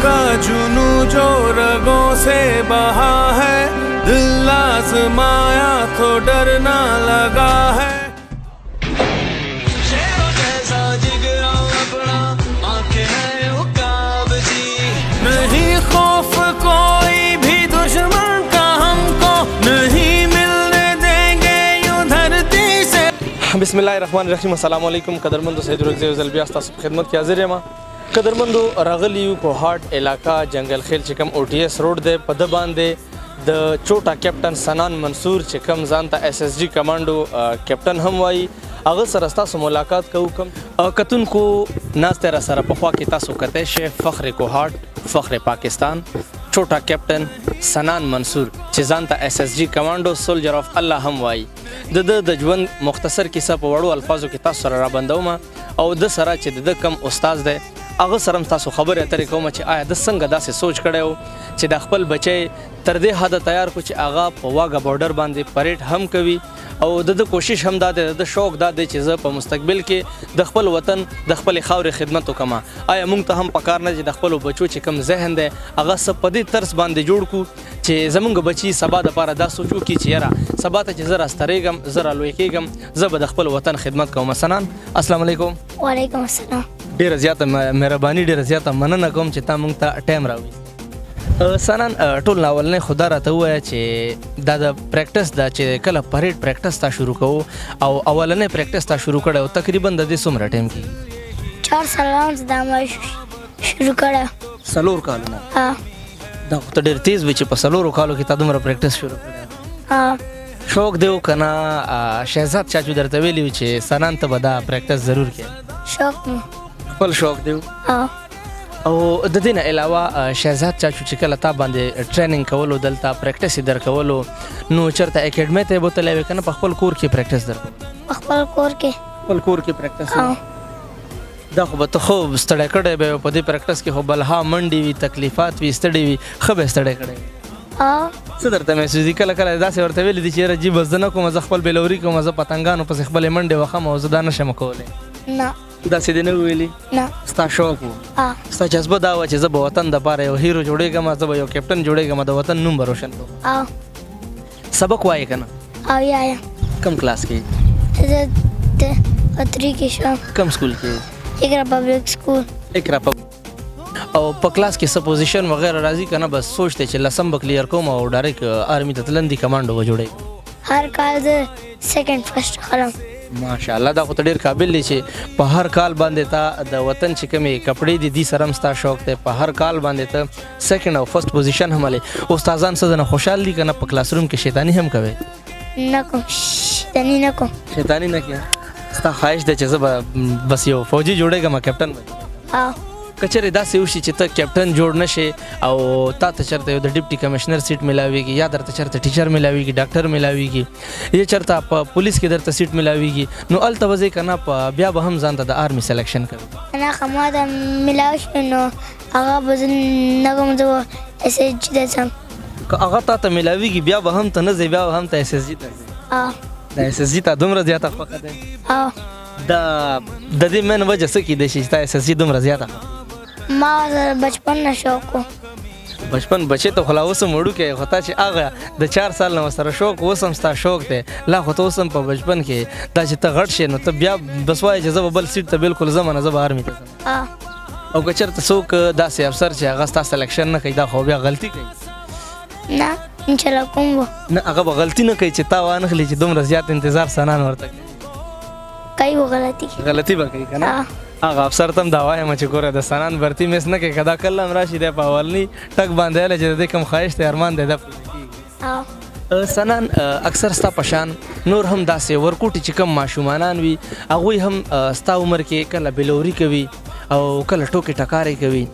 का जुनू जो रगों से बहा है, दिल आजमाया तो डरना लगा है। नहीं खौफ कोई भी दुश्मन का हमको, नहीं मिलने देंगे यूं धरती से। बिस्मिल्लाहिर्रहमानिर्रहीम। अस्सलाम वालेकुम कदरमंदो सैद रुज़ ज़लबियास्ता सब खिदमत की हाजिर मा कदरमंदो रागलियू कोहाट इलाका जंगल खेल चिकम ओटीएस रोड दे पद बांधे द चोटा कैप्टन सनान मंसूर चिकम जानता एसएसजी कमांडो कैप्टन हम वाई अगर सरस्ता से मुलाकात कहूँ कम कतुन को नाज तेरा सरा पखवा की तासु कते शेफ फ़ख्र कोहाट फ़ख्र पाकिस्तान छोटा कैप्टन सनान मंसूर चिजानता एसएसजी कमांडो सोल्जर ऑफ अल्लाह हम वाई द जवन मुख्तसर किस्सा पवड़ो अल्फाजों की तासु सरा बंदोमा और द सरा च द कम उस्ताद दे अगर सरम तासु खबर اترې کوم چې آیا د څنګه داسې سوچ کړو چې د خپل بچي تر دې حد تیار کو چې آغا په واګه بارډر باندې پریډ هم کوي او د کوشش هم داده د شوق داده چې زه په مستقبل کې د خپل وطن د خپل خاورې خدمت وکم آیا موږ ته هم پکار نه چې د خپل بچو چې کم ذهن دی هغه سپدي ترس باندې جوړ کو چې زمونږ بچي سبا د پاره دا سوچو کی چې یاره سبا ته چې زه راستریږم زه رالوی کېږم زه به د خپل وطن خدمت کوم. سنان السلام علیکم. وعلیکم السلام. ډیره زیاته مهرباني ډیره زیاته مننه کوم چې تا موږ ته ټایم راوړي. سنان ټول ناول نه خدا راته وایي چې دا د پریکټس دا چې کله پریډ پریکټس تا شروع کوو او اولنې پریکټس تا شروع کړو تقریبا د دې څومره ټایم کې 4 سالان دا ما شروع کړه. سلور کالونه. ها دا ته ډیر تیز وی چې په سلورو کالو کې تا دومره پریکټس شروع کړه. ها شوق دیو کنه شهزاد چاچو درته ویلی چې سنان ته به دا پریکټس ضرور کې شوق مو خپل شوق دیو. ها او د دې نه علاوه شهزاد چاچو چې کله تا باندې ټریننګ کولو دلته پریکټس در کولو نو چرته اکیډمي ته بوتلې وکنه په خپل کور کې پریکټس در خپل کور کې پریکټس دا خو به ته خو ستړی کړی به په دې پریکټس کې خو بلها منډې وي تکلیفات وي ستړی وي ښه به ستړی کړی څه درته محسوس دي کله کله داسې ورته ویلي دي چې یاره جي بس زه نه کوم زه خپل بېلوري کوم زه پتنګانو پسې خپلې منډې وخم او زه دا نشم کولی نه داسې دې نه ویلي نه ستا شوق و ستا جذبه دا وه چې زه به وطن دپاره یو هیرو جوړېږم زه به یو کیپټن جوړېږم د وطن نوم به روشن کوم. سبق وایې که نه؟ یا کم کلاس کې؟ زه 3 کې شوم. کم سکول کې؟ اقرا پبلک سکول. اقرا او په کلاس کې څه پوزیشن وغیره راځي که نه بس سوچ دی چې لسم به کلیر کوم او ډایرکټ آرمي ته تلندي کمانډو به جوړېږم؟ هر کال زه سیکنډ فرسټ خلم. ماشاءالله دا خو ته ډېر قابل دی چې په هر کال باندې تا د وطن چې کومې کپړې دي دي سره هم ستا شوق دی په هر کال باندې ته سیکنډ او فرسټ پوزیشن هم هلې استادان څه دنه خوشحال دي که نه په کلاس روم کې شیطاني هم کوې؟ نه کوم شیطاني نه کوم. شیطاني نه کوې؟ ستا خواهش دی چې زه به بس یو فوجي جوړېږم کیپټن به که چېرې داسې وشي چې ته کیپټن جوړ نه شې او تا ته چېرته یو د ډپټي کمشنر سیټ میلاویږي یا درته چېرته ټیچر میلاویږي ډاکټر میلاویږي یا چېرته په پولیس کې درته سیټ میلاویږي نو هلته به ځې که نه بیا به هم ځان ته د آرمي سلیکشن کوي؟ نه که ما ته میلاو شي نو هغه به زه نه کوم زه به ایس ایس جي ته ځم. که هغه تا ته میلاویږي بیا به هم ته نه ځې بیا به هم ته ایس ایس جي ته ځې؟ د ایس ایس جي ته دومره زیاته خوښه دی؟ د دې مین وجه څه کیدای شي چې تا ایس ایس جي دومره زیاته خوښه؟ ما بچپن نه شوق و. بچپن بچې ته خو لا اوس هم وړوکی خو تا چې هغه د 4 سال نه ورسره شوق اوس هم ستا شوق دی لا خو ته اوس هم په بچپن کې دا چې ته غټ شې نو ته بیا بس وایې چې زه به بل سیټ ته بلکل ځم نه زه به آرمي ته ځم. او که چېرته څوک داسې افسر چې هغه ستا سلیکشن نه کوي دا خو بیا غلطي کوي؟ نه انشاءالله کوم به نه هغه به غلطي نه کوي چې تا وانخلي چې دومره زیات انتظار سنان ورته کوي و غلطي به کوي که نه؟ هغه افسر ته هم دا وایم چې ګوره د سنان برتي مس نه کوي که دا کله هم راشي دی په اولني ټک باندې هله چې د دې کوم خواهش دی ارمان دی دا پوره کېږي. سنان اکثر ستا په شان نور هم داسې ورکوټي چې کم ماشومانان وي هغوی هم ستا عمر کې کله بېلوري کوي او کله ټوکې ټکارې کوي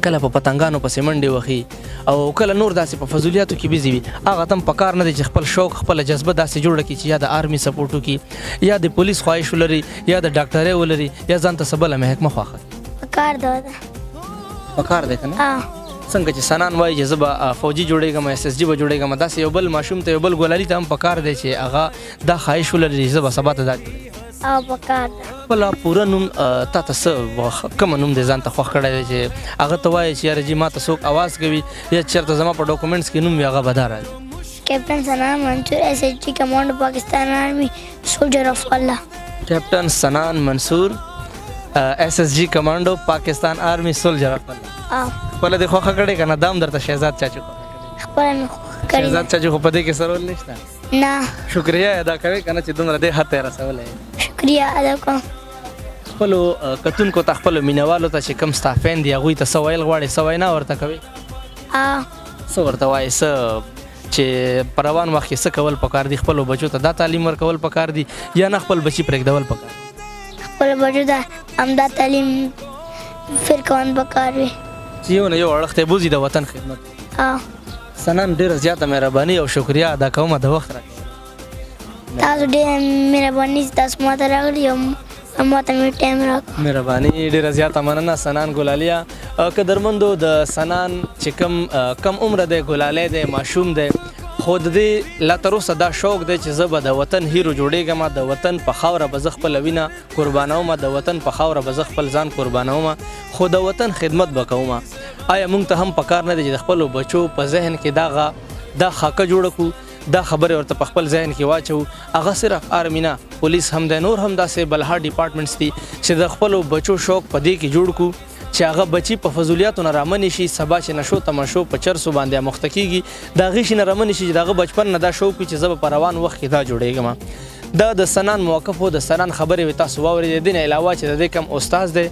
کله په پتنګانو پسې منډې وهي او کله نور داسې په فضولیاتو کې بیزي وي هغه ته هم پکار نه دی چې خپل شوق خپله جذبه داسې جوړه کړي چې یا د آرمي سپورټ وکړي یا د پولیس خواهش ولري یا د ډاکټرۍ ولري یا ځان ته څه بله محکمه خوښه پکار دی پکار دی که نه؟ څنګه چې سنان وایي چې زه به فوجي جوړېږم SSG به جوړېږم داسې یو بل ماشوم ته یو بل ګولالي ته هم پکار دی چې هغه دا خواهش ولري زه به سبا ته دا جوړېږم او پکار ده خپله پوره نوم تا ته څه کومه نوم دی ځان ته خوښ کړی دی چې هغه ته وایي چې یاره جي ما ته څوک اواز کوي یا چېرته زما په ډاکومنټس کې نوم وي هغه به دا راځي Captain Sanan Mansoor SSG Commando Pakistan Army Soldier of Allah کیپټن سنان منصور SSG کمانډو پاکستان آرمی سولجر اف الله خپله دې خوښه کړې که نه دا هم درته شهزاد چاچو خپله مې خوښه کړې شهزاد چاچو خو په دې کې څه رول نشته نه شکریه ادا کوې که نه چې دومره دې حد ته یې رسولی شکریه ادا کوم خپلو کتونکو ته خپلو مینهوالو ته چې کوم ستا فین دي هغوی ته څه ویل غواړې څه وینا ورته کوې څه ورته وایې څه چې په روان وخت کې څه کول پکار دي خپلو بچو ته دا تعلیم ورکول پکار دي یا نه خپل بچي پرېږدول پکار دي خپل بچو ته همدا تعلیم فر کول پکار وي چې یو نه یو اړخ ته بوځي د وطن خدمت سنان ډېره زیاته مهرباني او شکریه ادا کومه د وخت راکړې تاسو ډېره مهرباني چې تاسو ما ته راغلي او ما ته مې ټایم راکړ مهرباني ډېره زیاته مننه سنان ګلاليه قدرمندو د سنان چې کم عمره دی ګلالی دی ماشوم دی خو د دې لا تر اوسه دا شوق دی چې زه به د وطن هیرو جوړېږم د وطن په خاوره به زه خپله وینه قربانوم د وطن په خاوره به زه خپل ځان قربانوم خو د وطن خدمت به کوم آیا موږ ته هم پکار نه دی چې د خپلو بچو په ذهن کې دا خاکه جوړه کړو دا خبرې ورته په خپل ذهن کې واچو هغه صرف آرمي نه پولیس هم دی نور هم داسې بلها ډپارټمنټس دي چې د خپلو بچو شوق په دې کې جوړ کړو چې هغه بچي په فضولیاتو نه رامنې شي سبا چې نشو تماشو په چرسو باندې مخته کیږي د هغې شي نه رامنې شي چې د هغه بچپن نه دا شوق وي چې زه به په روان وخت کې دا جوړېږم دا د سنان موقفو د سنان خبرې وې تاسو واورېدې دې نه علاوه چې د دې کم استاد دی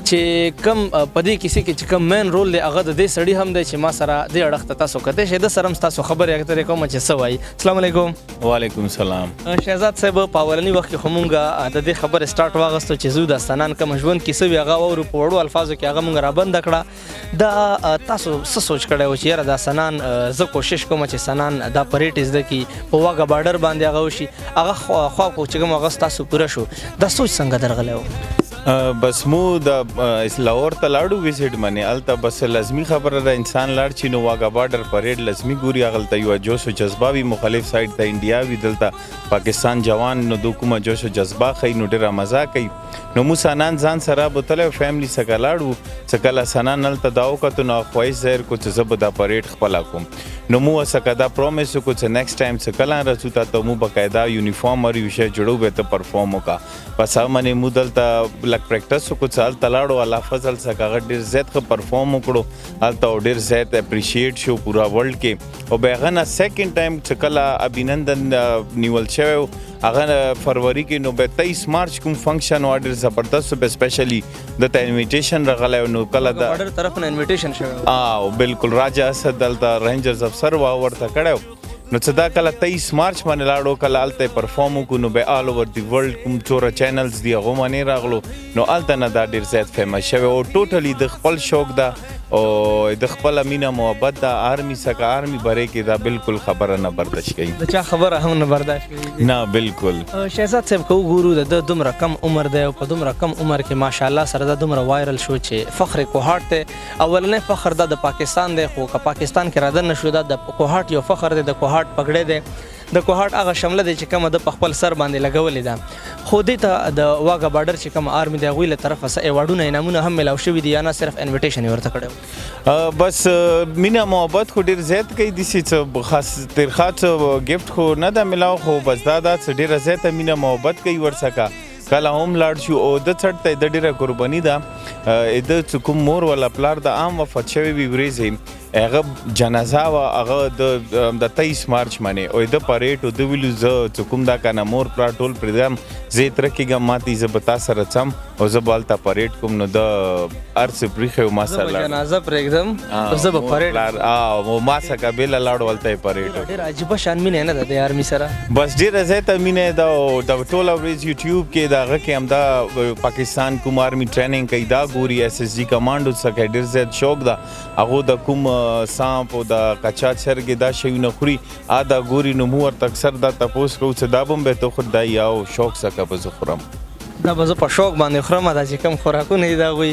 چې کم په دې کیسې کې چې کم مین رول دی هغه د دې سړي هم دی چې ما سره دې اړخ ته تاسو کتلی شئ د سره هم ستاسو خبرې اترې کومه چې څه وایي السلام علیکم وعلیکم السلام شهزاد صاحب په اولني وخت کې خو مونږ د دې خبرې سټارټ واغستو چې زه د سنان کوم ژوند کې څه وي هغه واورو په وړو الفاظو کې هغه مونږ رابنده کړه دا تاسو څه سوچ کړی و چې یاره دا سنان زه کوشش کوم چې سنان دا پریډ زده کړي په واګه بارډر باندې هغه وشي هغه خوا کو چې کوم هغه ستاسو پوره شو دا سوچ څنګه درغلی و بس مو د لاهور ته لاړو ویزټ باندې هلته بس لازمي خبره ده انسان لاړ چې نو واګه بارډر پریډ لازمي ګوري هغلته یوه جوش و جذبه وي مختلف سایډ ته انډیا وي دلته پاکستان جوان نو دو کومه جوش و جذبه ښیي نو ډېره مزه کوي نو مو سنان ځان سره بوتلی فیملی څخه لاړو څه کله سنان هلته دا وکتو نو خواهش ظاهر کو چې زه به دا پریډ خپله کوم نو مو څخه دا پرومیس وکړو چې نیکسټ ټایم څه کله رسو تا ته مو باقاعده یونیفارم او یو شی جوړو به ته پرفارم وکړه بس هغه باندې مو دلته لږ پریکټس وکړو چې هلته لاړو الله فضل څخه هغه ډېر زیات ښه پرفارم وکړو هلته ډېر زیات اپریشیټ شو پورا ورلډ کې او بیا هغه نه سیکنډ ټایم چې کله ابینندن نیول شوی و هغه فروری کې نو به 23 مارچ کوم فنکشن و ډېر زبردست به سپیشلی دته انویټیشن راغلی نو کله د بارډر طرف نه انویټیشن شوی او بالکل راجا اسد دلته رینجرز افسر وا ورته کړی نو چې دا کله 23 مارچ باندې لاړو کله هلته یې پرفارم وکړو نو بیا آل اوور دی ورلډ کوم څومره چینلز دي هغو باندې راغلو نو هلته نه دا ډېر زیات فیمس شوی او ټوټلی د خپل شوق ده او د خپله مینه محبت ده آرمي څخه آرمي بری کې دا بالکل خبره نه برداشت کوي د چا خبره هم نه برداشت کوي نه بالکل شهزاد صاحب که وګورو د دومره کم عمر دی او په دومره کم عمر کې ماشاءالله سره دا دومره وایرل شو چې فخر کوهاټ دی اولنی فخر دا د پاکستان دی خو که پاکستان کې رادن نشو دا د کوهاټ یو فخر دی د کوهاټ پګړی دی د کوهاټ هغه شمله دی چې کومه د په خپل سر باندې لګولې ده خو دې ته د واګه بارډر چې کوم آرمي دی هغوی له طرفه څه ایوارډونه انعامونه هم میلاو شوي دي یا نه صرف انویټیشن یې ورته کړی بس مینه محبت خو ډېر زیات کوي داسې څه خاص ترخه څه ګفټ خو نه ده میلاو خو بس دا څه ډېره زیاته مینه محبت کوي ورڅخه کله هم لاړ شو او د څټ ته د ډېره قرباني ده د څه کوم مور والا پلار د عام وفات شوی وي ورېځې هغه جنازه وه هغه د 23 مارچ باندې او د پریډ او د ویلو زه چې کوم دا کنه مور پلار ټول پرېږدم زه یې تره کېږم ما ته زه به تا سره څم او زه به هلته پریډ کوم نو د هر څه پرېښی و ما سره جنازه پرېږدم زه به پریډ او ما څخه بېله لاړو هلته یې پریډ ډېره عجیبه شان مینه نه ده د آرمي سره بس ډېره زیاته مینه ده او د ټوله ورځ یوټیوب کې د هغه کې همدا پاکستان کوم آرمي ټریننګ کوي دا ګوري SSG کمانډو څخه ډېر زیات شوق ده هغو د کوم سانپ او د کچا چرګې دا شیونه خوري دا ګوري نو مو ورته اکثر دا تپوس کوو چې دا به هم به ته خود دا یا شوق څخه به زه خورم دا به زه په شوق باندې خورم دا چې کوم خوراکونه دي د هغوی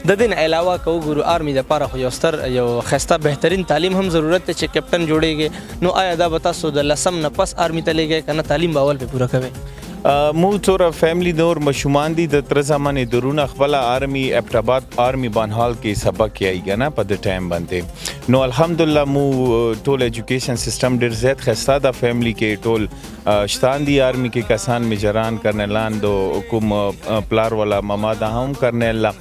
د دې نه علاوه که وګورو آرمي دپاره خو یو ستر یو ښایسته بهترین تعلیم هم ضرورت دی چې کیپټن جوړیږي نو آیا دا به تاسو د 10 نه پس آرمي ته لیږئ که نه تعلیم به اول پې پوره کوئ مو څوره فیملی نور مشومان دي د تر زمانې درونه خپل آرمي ابټاباد آرمي بانحال کې سبق یې کنه په د ټایم باندې نو الحمدلله مو ټول ایجوکیشن سیستم ډیر زیات خسته د فیملی کې ټول شتان دي آرمي کې کسان میجران کرنلان دو کوم پلار والا ماما دا هم کرنل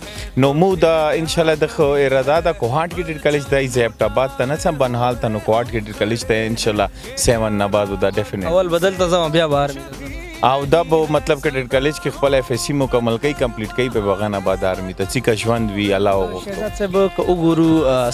نو مو دا ان شاء الله د اراده د کوهاټ کې کالج د ابټاباد ته نه سم بانحال ته نو کوهاټ کې کالج ته ان شاء الله 7 نه بعد دا ډیفینټ اول بدل ته زما بیا بار او دا به مطلب کډر کالج کې خپل اف اس سی مکمل کوي کمپلیټ کوي په بغان آباد آرمي ته چې ژوند وی الله وغوښتو شهزاد صاحب که وګورو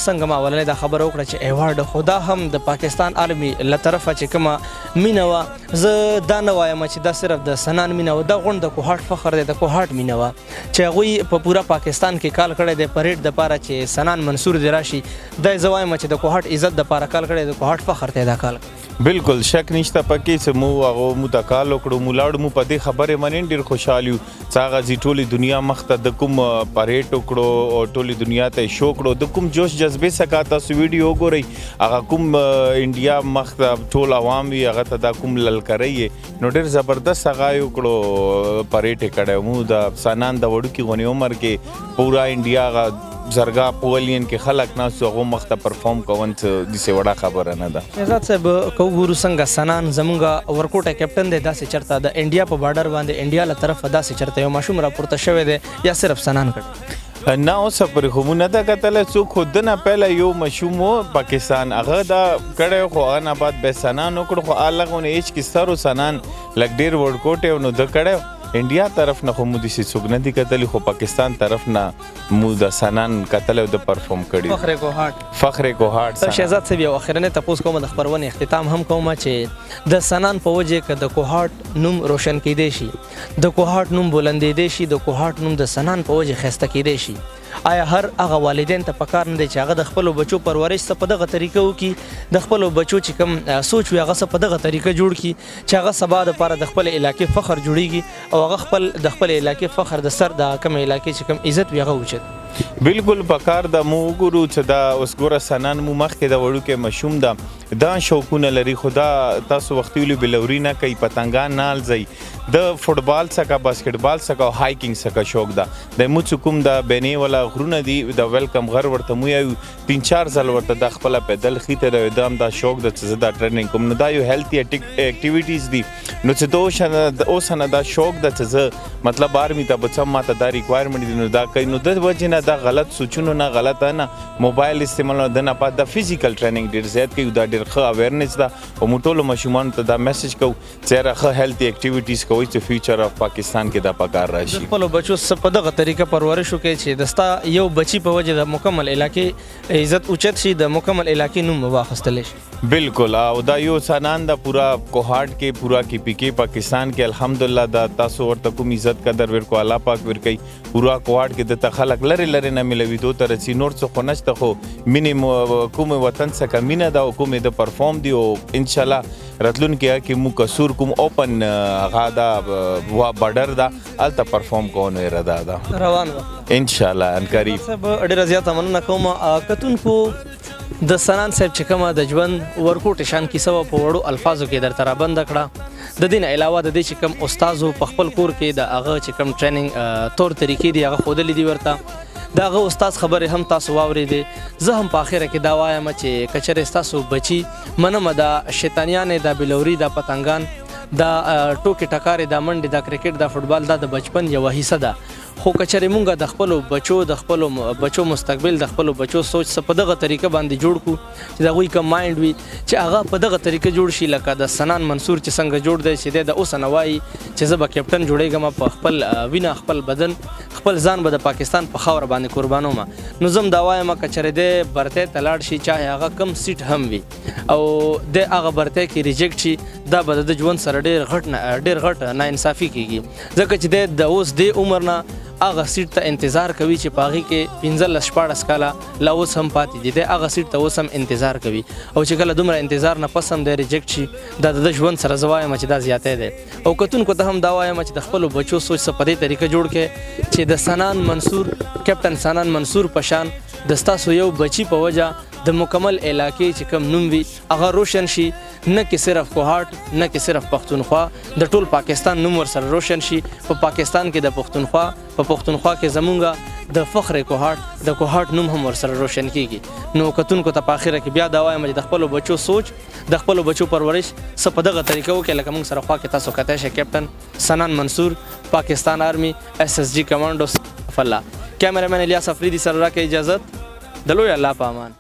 څنګه ما ولنه دا خبره وکړه چې ایوارډ خدا هم د پاکستان آرمي له طرفه چې کومه مینه وه زه دا نه وایم چې دا صرف د سنان مینه وه دا غونډ د کوهاټ فخر دی د کوهاټ مینه وه چې هغوی په پوره پاکستان کې کال کړی دی پریډ دپاره چې سنان منصور دی راشي دا زه وایم چې د کوهاټ عزت دپاره کال کړی د کوهاټ فخر دی دا کال بالکل شک نشته پکې چې مو هغه مو د کال وکړو مو لاړو مو په دې خبرې منین ډېر خوشحال یو چې هغه زی ټولې دنیا مخته د کوم پریډ وکړو او ټولې دنیا ته شو کړو د کوم جوش جذبې څخه تاسو ویډیو وګورئ هغه کوم انډیا مخته ټول عوام وي هغه ته دا کوم للکرئ نو ډېر زبردست هغه وکړو پریډ کړی مو د سنان د وړوکي غونې عمر کې پورا انډیا هغه زرګا پولین کې خلک ناسو هغه مخته پرفارم کوون څه د سیوړه خبره نه ده شهزاد صاحب کو ګورو څنګه سنان زمونږ ورکوټه کیپټن دی داسې چرته د انډیا په بارډر باندې انډیا له طرفه داسې چرته یو ماشوم راپورته شوی دی یا صرف سنان کړی نه اوس پرې خو مونږ نه ده کتلی څوک خو ده نه پهله یو ماشوم و پاکستان هغه دا کړی خو هغه نه بعد به سنان وکړو خو هغه غونې ایج کې ستر و سنان لږ ډېر ورکوټی نو ده کړی انډیا طرف نه خو مو داسې څوک نه دي کتلی خو پاکستان طرف نه مو د سنان کتلی او د پرفارم کړي فخر کوهاټ شهزاد صاحب یو اخرنی تپوس کوم د خپرونې اختتام هم کوم چې د سنان په وجه که د کوهاټ نوم روشن کیدی شي د کوهاټ نوم بلندیدی شي د کوهاټ نوم د سنان په وجه ښایسته کیدی شي آیا هر هغه والدین ته پکار نه دی چې هغه د خپلو بچو پرورش څه په دغه طریقه وکړي د خپلو بچو چې کوم سوچ وي هغه څه په دغه طریقه جوړ کړي چې هغه سبا دپاره د خپل علاقې فخر جوړیږي او هغه خپل د خپل علاقې فخر د سر د کوم علاقې چې کوم عزت وي هغه اوچت بالکل پکار د مو وګورو چې دا اوس ګوره سنان مو مخکې د وړوکی ماشوم ده دا شوقونه لري خو دا تاسو وختي ولې بلوري نه کوي پتنګان نه الځئ د فوټبال څخه باسکټبال څخه او هایکینګ څخه شوق ده د مو چې کوم د بینې والا غرونه دي د ویلکم غر ورته مو یو 3-4 ځل ورته د خپله پیدل خیته د دا هم دا شوق ده چې زه دا ټریننګ کوم نو دا یو هیلتي اکټیویټیز دي نو چې اوس نه دا شوق ده چې زه مطلب آرمي ته به څه ماته دا ریکوایرمنټ دي نو دا کوي نو د وجې نه دا غلط سوچونو نه غلط نه موبایل استعمال نه نه پات د فزیکل ټریننګ ډیر زیات کوي دا ډیر ښه اویرنس ده او موږ ټول ماشومان ته دا میسج کوو چې راخه هیلتي اکټیویټیز کوي چې فیوچر اف پاکستان کې دا پکار راشي خپل بچو په دغه طریقه پرورش وکړي چې دستا یو بچی په وجه د مکمل علاقې عزت اوچت شي د مکمل علاقې نوم واخیستل شي بالکل او دا یو سنان دا پورا کوهاټ کې پورا کې پی کې پاکستان کې الحمدلله دا تاسو ورته کوم عزت قدر ورکو الله پاک ورکي پورا کوهاټ کې د تخلق لری لری نه ملوي دو تر سي نور څه خو نشته خو مینه کوم وطن څخه مینه دا او کوم د پرفارم دی او ان شاء الله راتلون کې مو کسور کوم اوپن غادا وا بارډر دا الته پرفارم کوو اراده ده روان ان شاء الله ان قریب ډیر زیات مننه کوم کتونکو د سنان صاحب چې کومه د ژوند ورکوټ شان کیسه په وړو الفاظو کې درته رابنده کړه د دې نه علاوه د دې چې کوم استادو په خپل کور کې د هغه چې کوم ټریننګ تور طریقې دی هغه ښودلې دي ورته د هغه استاد خبرې هم تاسو واورېدې زه هم په اخره کې دا وایم چې که چېرې ستاسو بچي منمه دا شیطانیانې دا بلوري دا پتنګان دا ټوکې ټکارې دا منډې دا کرکټ دا فوټبال دا د بچپن یوه حصه ده خو که چېرې مونږ د خپلو بچو مستقبل د خپلو بچو سوچ څه په دغه طریقه باندې جوړ کړو چې د هغوی کوم مایند وي چې هغه په دغه طریقه جوړ شي لکه د سنان منصور چې څنګه جوړ دی چې دی د اوسه نه وایي چې زه به کیپټن جوړېږم په خپل وینه خپل بدن خپل ځان به د پاکستان په خاوره باندې قربانوم نو زه هم دا وایم که چېرې دی برتی ته لاړ شي چاهې هغه کم سیټ هم وي او دی هغه برتی کې ریجیکټ شي دا به د ژوند سره ډېر غټ ناانصافي کېږي ځکه چې دی د اوس دې عمر نه هغه سیټ ته انتظار کوي چې په هغې کې 15-14 کاله لا اوس هم پاتې دي. دی هغه سیټ ته اوس هم انتظار کوي او چې کله دومره انتظار نه پس هم دی ریجکټ شي دا د ژوند سره زه وایم چې دا زیاتی دی. او کتونکو ته هم دا وایم چې د خپلو بچو سوچ څه په دې طریقه جوړ کړئ چې د سنان منصور کیپټن سنان منصور په شان د ستاسو یو بچي په وجه د مکمل علاقې چې کم نوم وي هغه روشن شي، نه کې صرف کوهاټ نه کې صرف پښتونخوا، د ټول پاکستان نوم ورسره روشن شي. په پاکستان کې د پښتونخوا په پښتونخوا کې زمونږ د فخر کوهاټ د کوهاټ نوم هم ورسره روشن کیږي. نو کتونکو ته په اخره کې بیا دا وایم چې د خپلو بچو سوچ د خپلو بچو پرورش څه په دغه طریقه وکړي لکه موږ سره خوا کې تاسو کتای شئ کیپټن سنان منصور پاکستان آرمی SSG کمانډو الله. کیمرامین الیاس افریدي سره راکړئ اجازت د لوی الله په امان.